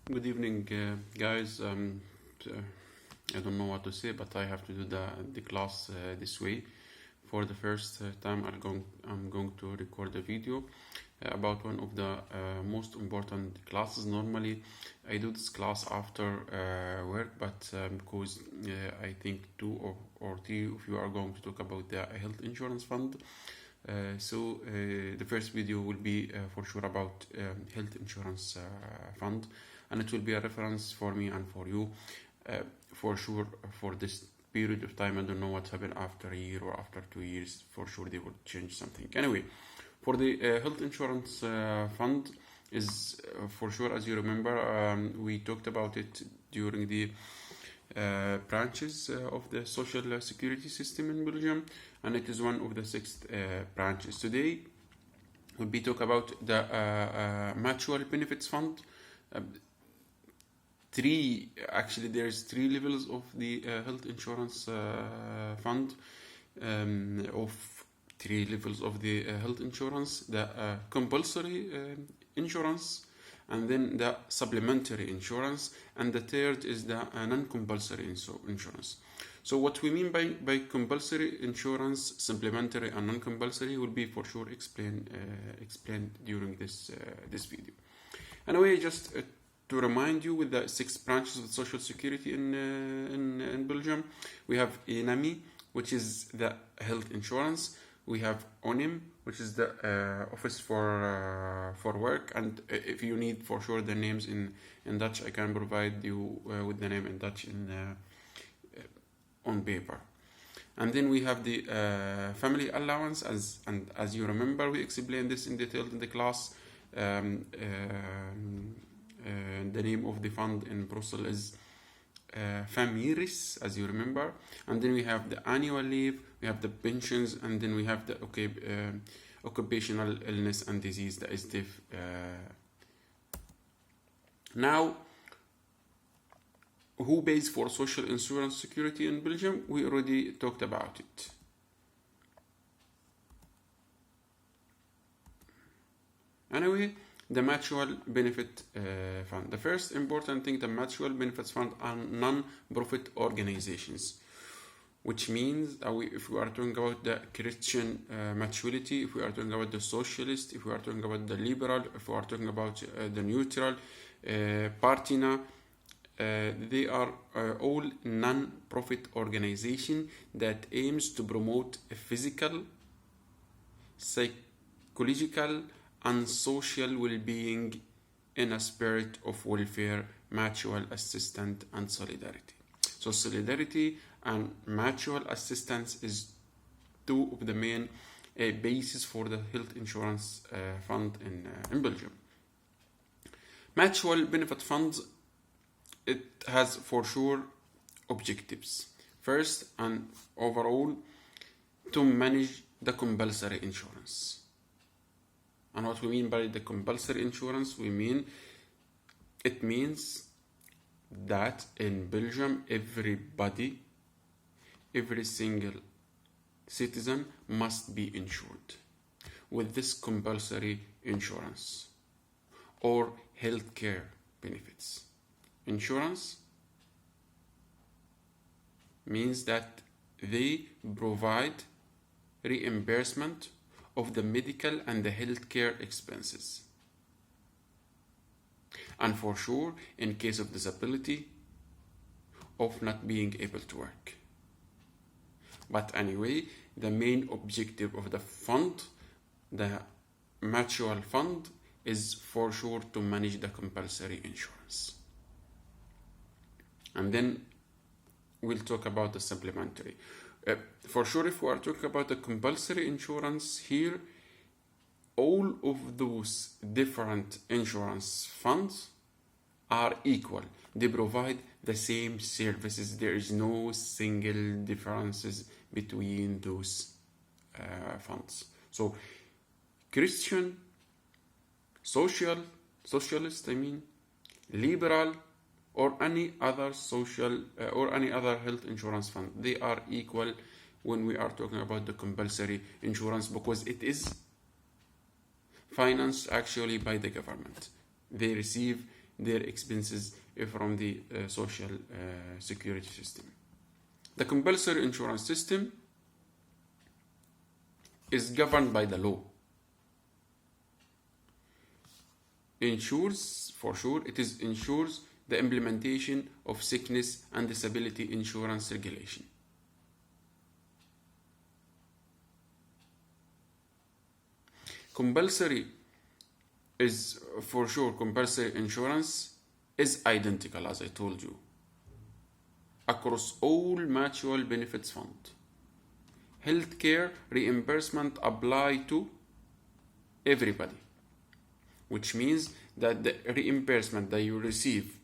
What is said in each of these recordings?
Good evening, guys. I don't know what to say, but I have to do the class this way. For the first time, I'm going to record a video about one of the most important classes. Normally, I do this class after work, but because I think two or three of you are going to talk about the health insurance fund. So the first video will be for sure about health insurance fund, and it will be a reference for me and for you for sure for this period of time. I don't know what happened after a year or after 2 years. For sure they will change something. Anyway, for the health insurance fund is for sure, as you remember, we talked about it during the branches of the social security system in Belgium, and it is one of the six branches. Today we'll be talk about the mutual benefits fund. There's three levels of the health insurance fund, of three levels of the health insurance: the compulsory insurance, and then the supplementary insurance, and the third is the non-compulsory insurance. So what we mean by compulsory insurance, supplementary, and non-compulsory will be for sure explained during this video. Anyway, just to remind you, with the six branches of social security in Belgium, we have ENAMI, which is the health insurance. We have ONIM, which is the office for work, and if you need for sure the names in Dutch, I can provide you with the name in Dutch on paper. And then we have the family allowance, as you remember, we explained this in detail in the class. The name of the fund in Brussels is Famiris, as you remember. And then we have the annual leave, we have the pensions, and then we have the occupational illness and disease, the SDIF. Now, who pays for social insurance security in Belgium? We already talked about it. Anyway, the mutual benefit fund. The first important thing, the mutual benefits fund are non-profit organizations, which means if we are talking about the Christian mutuality, if we are talking about the socialist, if we are talking about the liberal, if we are talking about the neutral, Partina, they are all non-profit organization that aims to promote a physical, psychological, and social well-being in a spirit of welfare, mutual assistance, and solidarity. So solidarity and mutual assistance is two of the main bases for the health insurance fund in Belgium. Mutual benefit funds, it has for sure objectives. First and overall, to manage the compulsory insurance. And what we mean by the compulsory insurance, it means that in Belgium, every single citizen must be insured with this compulsory insurance or healthcare benefits. Insurance means that they provide reimbursement of the medical and the healthcare expenses, and for sure in case of disability, of not being able to work. But anyway, the main objective of the fund, the mutual fund, is for sure to manage the compulsory insurance. And then we'll talk about the supplementary. For sure, if we are talking about the compulsory insurance here, all of those different insurance funds are equal. They provide the same services. There is no single differences between those funds. So Christian, socialist, liberal, or any other social or any other health insurance fund, they are equal when we are talking about the compulsory insurance, because it is financed actually by the government. They receive their expenses from the social security system. The compulsory insurance system is governed by the law. Ensures, for sure, it ensures the implementation of sickness and disability insurance regulation. Compulsory is, for sure, compulsory insurance is identical, as I told you, across all mutual benefits fund. Healthcare reimbursement apply to everybody, which means that the reimbursement that you receive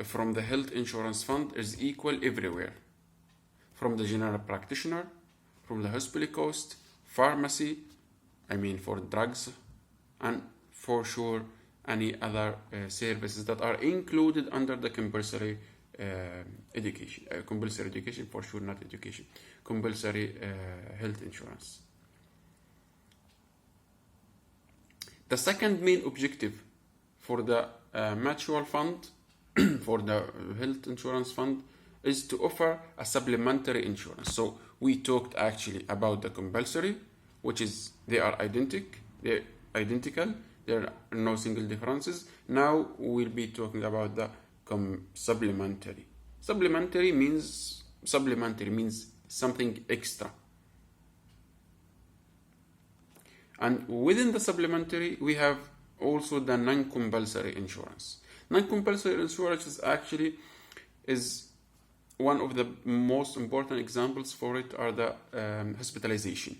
from the health insurance fund is equal everywhere, from the general practitioner, from the hospital cost, pharmacy, for drugs, and for sure any other services that are included under the compulsory education. Compulsory education, for sure, not education. Compulsory health insurance. The second main objective for the mutual fund, for the health insurance fund, is to offer a supplementary insurance. So we talked actually about the compulsory, which is they are identical, there are no single differences. Now we'll be talking about the supplementary. Supplementary means something extra. And within the supplementary, we have also the non-compulsory insurance. Non-compulsory insurance is one of the most important examples for it are the hospitalization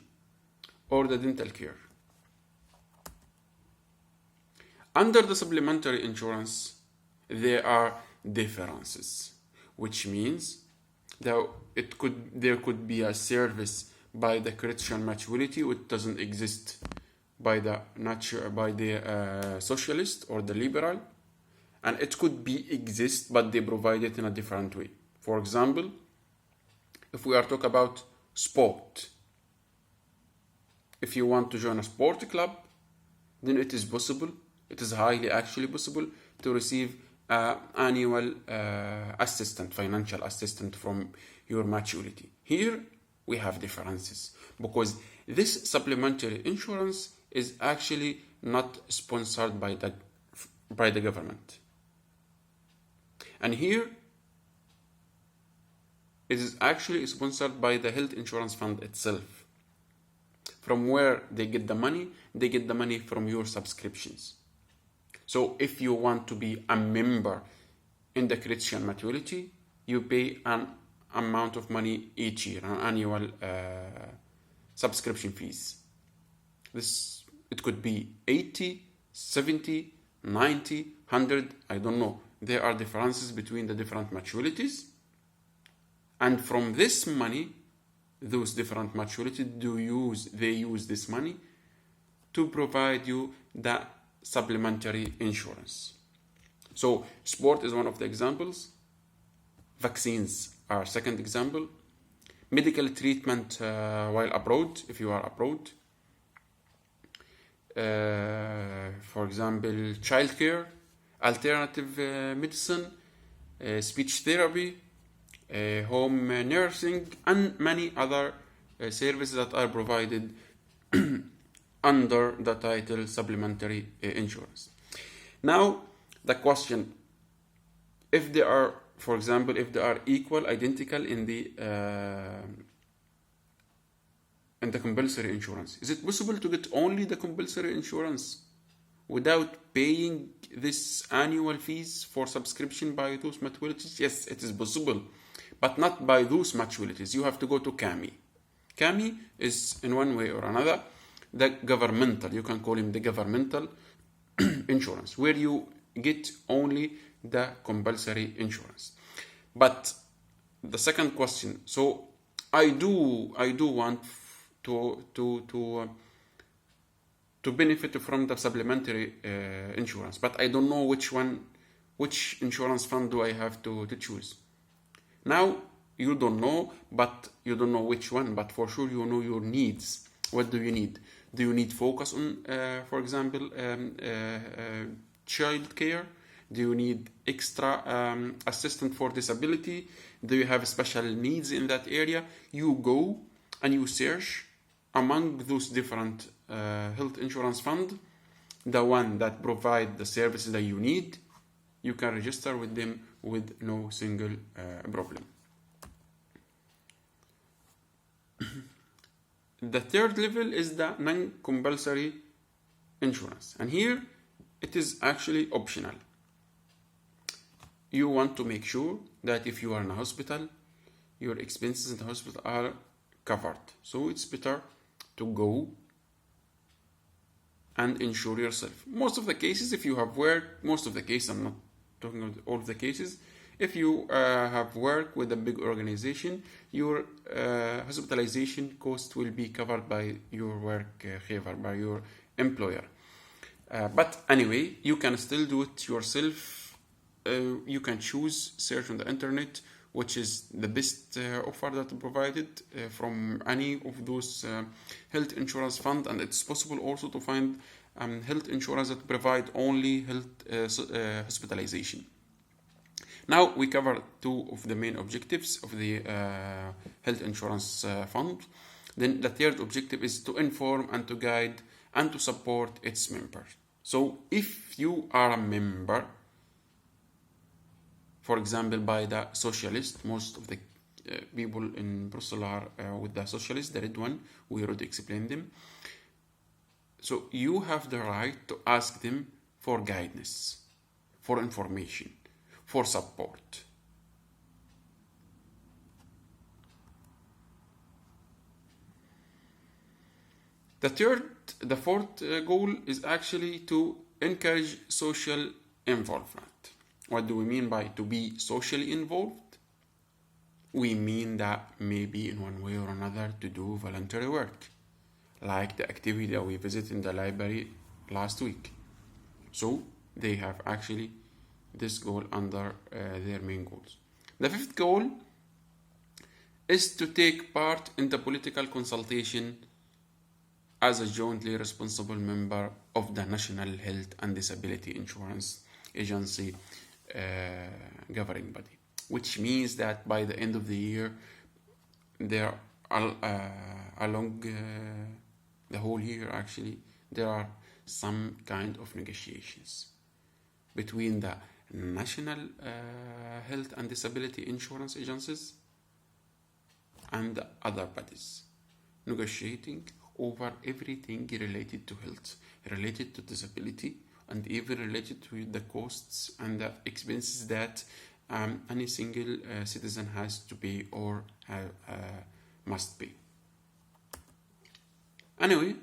or the dental care. Under the supplementary insurance, there are differences, which means that there could be a service by the Christian mutuality which doesn't exist by the socialist or the liberal, and it could exist but they provide it in a different way. For example, if we are talking about sport, if you want to join a sport club, then it is possible, it is highly actually possible to receive annual financial assistance from your mutuality. Here we have differences because this supplementary insurance is actually not sponsored by the government. And here it is actually sponsored by the health insurance fund itself. From where they get the money? They get the money from your subscriptions. So if you want to be a member in the Christian mutuality, you pay an amount of money each year, an annual subscription fees. It could be 80, 70, 90, 100, I don't know. There are differences between the different mutualities. And from this money, those different mutualities, they use this money to provide you the supplementary insurance. So sport is one of the examples. Vaccines are second example. Medical treatment while abroad, if you are abroad. For example, childcare, alternative medicine, speech therapy, home nursing, and many other services that are provided under the title supplementary insurance. Now, the question, if they are, for example, if they are identical in the compulsory insurance, is it possible to get only the compulsory insurance without paying this annual fees for subscription by those mutualities? Yes, it is possible, but not by those mutualities. You have to go to CAMI. CAMI is, in one way or another, the governmental, you can call him the governmental insurance, where you get only the compulsory insurance. But the second question, so I do want to benefit from the supplementary insurance, but I don't know which insurance fund do I have to choose. Now, you don't know which one, but for sure you know your needs. What do you need? Do you need focus on, for example, child care? Do you need extra assistance for disability? Do you have special needs in that area? You go and you search among those different health insurance fund, the one that provide the services that you need. You can register with them with no single problem. The third level is the non-compulsory insurance, and here it is actually optional. You want to make sure that if you are in a hospital, your expenses in the hospital are covered. So it's better to go and insure yourself. Most of the cases, if you have worked, most of the cases, I'm not talking about all of the cases, if you have worked with a big organization, your hospitalization cost will be covered by your workgever, by your employer. But anyway, you can still do it yourself. You can choose, search on the internet, which is the best offer that provided from any of those health insurance fund, and it's possible also to find health insurance that provide only health hospitalization. Now we cover two of the main objectives of the health insurance fund. Then the third objective is to inform and to guide and to support its members. So if you are a member, for example, by the socialist, most of the people in Brussels are with the socialist, the red one, we already explained them. So you have the right to ask them for guidance, for information, for support. The fourth goal is actually to encourage social involvement. What do we mean by to be socially involved? We mean that maybe in one way or another to do voluntary work, like the activity that we visited in the library last week. So they have actually this goal under their main goals. The fifth goal is to take part in the political consultation as a jointly responsible member of the National Health and Disability Insurance Agency governing body, which means that by the end of the year, there are along the whole year actually, there are some kind of negotiations between the national health and disability insurance agencies and the other bodies, negotiating over everything related to health, related to disability, and even related to the costs and the expenses that any single citizen has to pay or must pay. Anyway,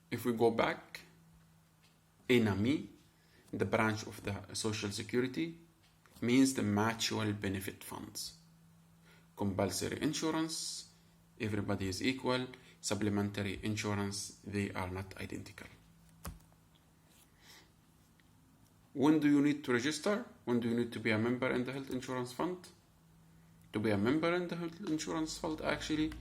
if we go back, ENAMI, the branch of the Social Security, means the mutual benefit funds. Compulsory insurance, everybody is equal. Supplementary insurance, they are not identical. When do you need to register? When do you need to be a member in the health insurance fund? To be a member in the health insurance fund, actually,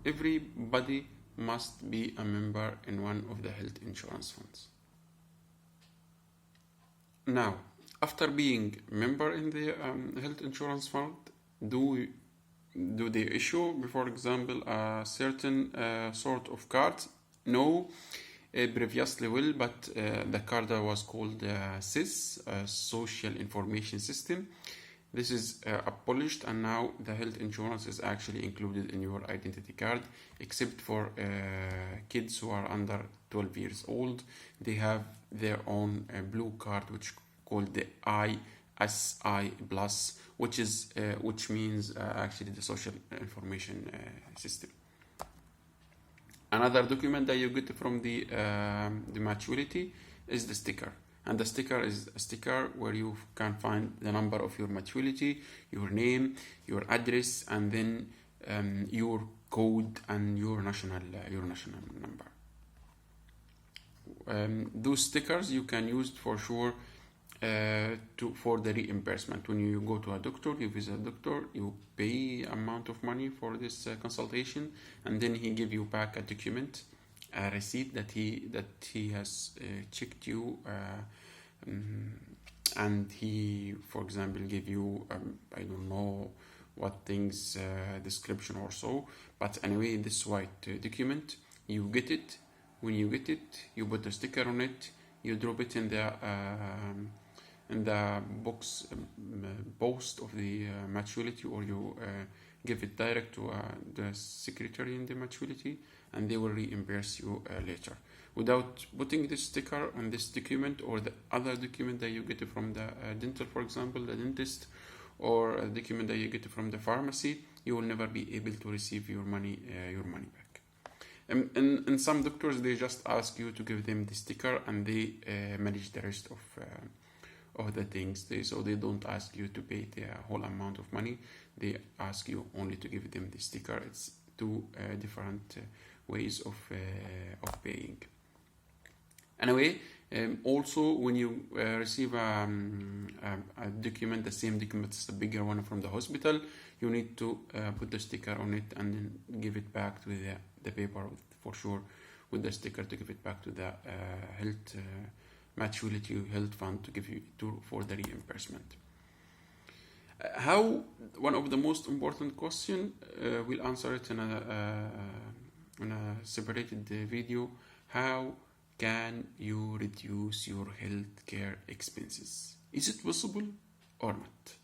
everybody must be a member in one of the health insurance funds. Now, after being a member in the health insurance fund, do they issue, for example, a certain sort of card? No, previously will, but the card was called SIS, Social Information System. This is abolished, and now the health insurance is actually included in your identity card, except for kids who are under 12 years old. They have their own blue card, which called the ISI Plus, which means actually the social information system. Another document that you get from the maturity is the sticker. And the sticker is a sticker where you can find the number of your maturity, your name, your address, and then your code and your national number. Those stickers you can use for sure for the reimbursement. When you go to a doctor, you visit a doctor, you pay amount of money for this consultation, and then he give you back a document a receipt that he has checked you, and he, for example, give you I don't know what things, description or so, but anyway, this white document, you get it. When you get it, you put a sticker on it, you drop it in the box post of the mutuality, or you give it direct to the secretary in the mutuality, and they will reimburse you later, without putting this sticker on this document or the other document that you get from the dental, for example, the dentist, or a document that you get from the pharmacy. You will never be able to receive your money back. And some doctors, they just ask you to give them the sticker, and they manage the rest of the things. So they don't ask you to pay the whole amount of money. They ask you only to give them the sticker. It's two different ways of paying. Anyway, also when you receive a document, the same document, it's the bigger one from the hospital, you need to put the sticker on it and then give it back to the paper, for sure, with the sticker, to give it back to the health mutuality health fund to give you for the reimbursement. How, one of the most important question, we'll answer it in a separated video. How can you reduce your healthcare expenses? Is it possible or not?